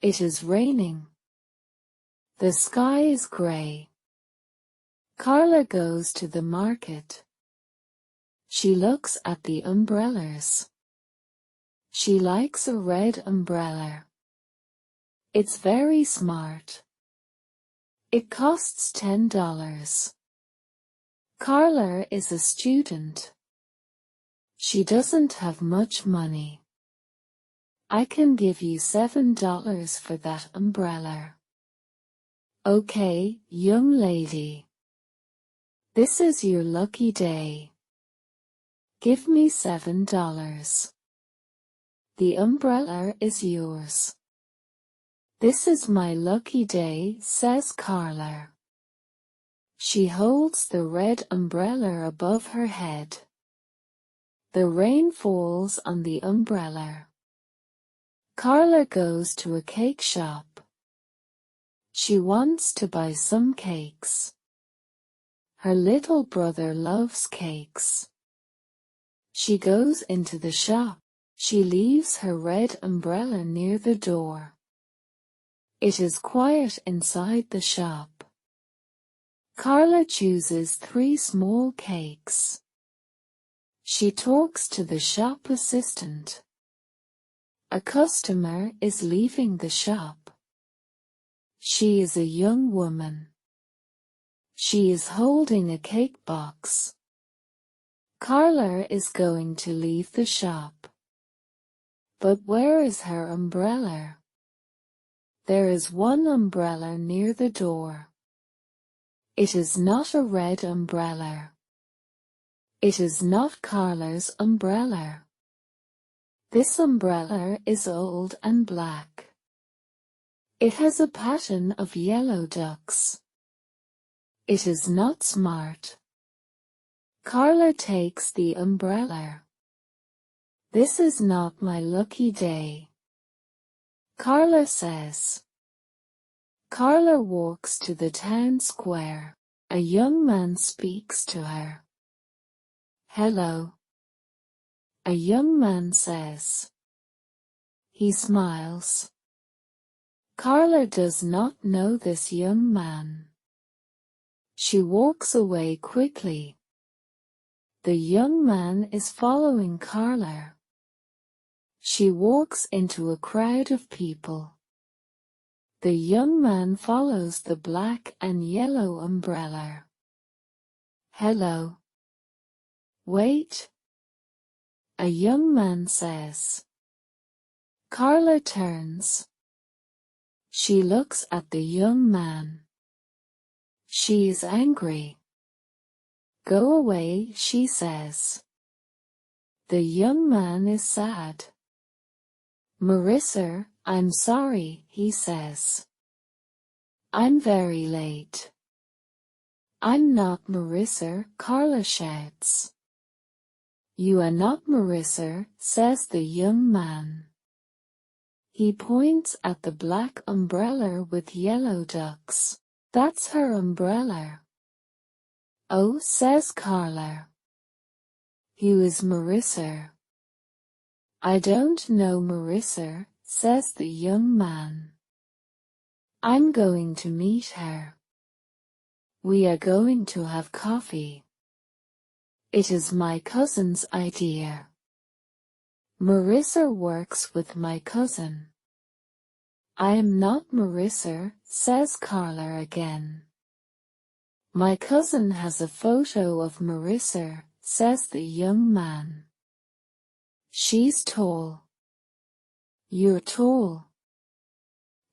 It is raining. The sky is gray. Carla goes to the market. She looks at the umbrellas. She likes a red umbrella. It's very smart. It costs $10. Carla is a student. She doesn't have much money. I can give you $7 for that umbrella. Okay, young lady. This is your lucky day. Give me $7. The umbrella is yours. This is my lucky day, says Carla. She holds the red umbrella above her head. The rain falls on the umbrella. Carla goes to a cake shop. She wants to buy some cakes. Her little brother loves cakes. She goes into the shop. She leaves her red umbrella near the door. It is quiet inside the shop. Carla chooses 3 small cakes. She talks to the shop assistant. A customer is leaving the shop. She is a young woman. She is holding a cake box. Carla is going to leave the shop. But where is her umbrella? There is one umbrella near the door. It is not a red umbrella. It is not Carla's umbrella. This umbrella is old and black. It has a pattern of yellow ducks. It is not smart. Carla takes the umbrella. This is not my lucky day, Carla says. Carla walks to the town square. A young man speaks to her. Hello. A young man says. He smiles. Carla does not know this young man. She walks away quickly. The young man is following Carla. She walks into a crowd of people. The young man follows the black and yellow umbrella. Hello. Wait. A young man says. Carla turns. She looks at the young man. She is angry. Go away, she says. The young man is sad. Marissa, I'm sorry, he says. I'm very late. I'm not Marissa, Carla shouts. You are not Marissa, says the young man. He points at the black umbrella with yellow ducks. That's her umbrella. Oh, says Carla. Who is Marissa? I don't know Marissa, says the young man. I'm going to meet her. We are going to have coffee. It is my cousin's idea. Marissa works with my cousin. I am not Marissa, says Carla again. My cousin has a photo of Marissa, says the young man. She's tall. You're tall.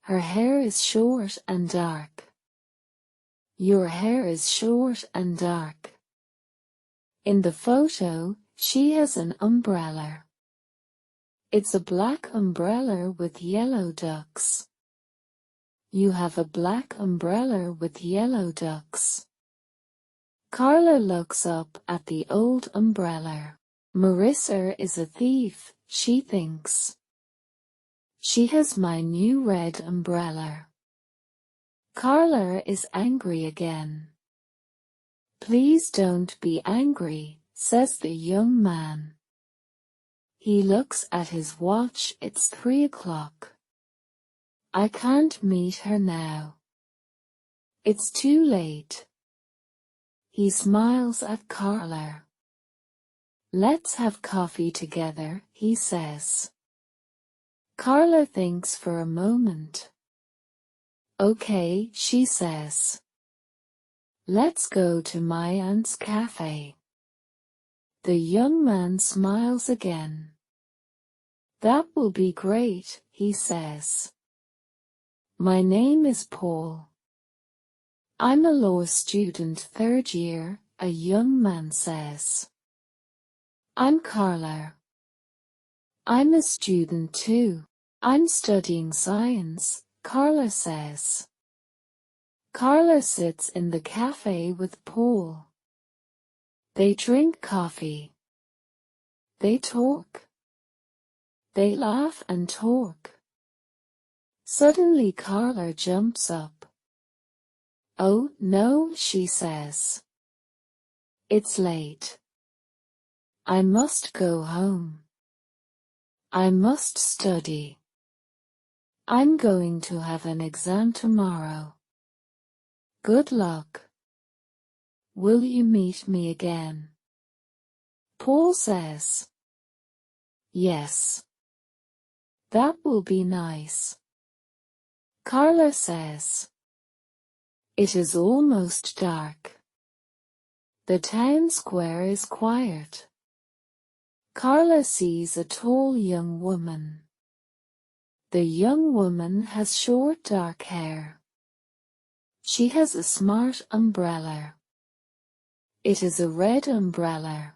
Her hair is short and dark. Your hair is short and dark. In the photo, she has an umbrella. It's a black umbrella with yellow ducks. You have a black umbrella with yellow ducks. Carla looks up at the old umbrella. Marissa is a thief, she thinks. She has my new red umbrella. Carla is angry again. Please don't be angry, says the young man. He looks at his watch. It's 3 o'clock. I can't meet her now. It's too late. He smiles at Carla. Let's have coffee together, he says. Carla thinks for a moment. Okay, she says. Let's go to my aunt's cafe. The young man smiles again. That will be great, he says. My name is Paul. I'm a law student, third year, a young man says. I'm Carla. I'm a student too. I'm studying science, Carla says. Carla sits in the cafe with Paul. They drink coffee. They talk. They laugh and talk. Suddenly Carla jumps up. Oh, no, she says. It's late. I must go home. I must study. I'm going to have an exam tomorrow. Good luck. Will you meet me again? Paul says. Yes. That will be nice. Carla says. It is almost dark. The town square is quiet. Carla sees a tall young woman. The young woman has short dark hair. She has a smart umbrella. It is a red umbrella.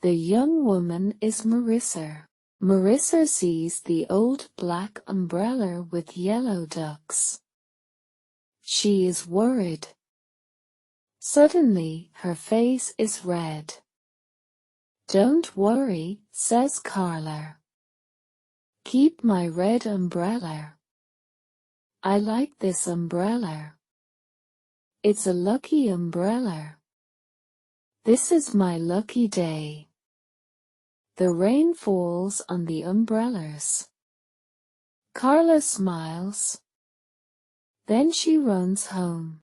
The young woman is Marissa. Marissa sees the old black umbrella with yellow ducks. She is worried. Suddenly, her face is red. Don't worry, says Carla. Keep my red umbrella. I like this umbrella. It's a lucky umbrella. This is my lucky day. The rain falls on the umbrellas. Carla smiles. Then she runs home.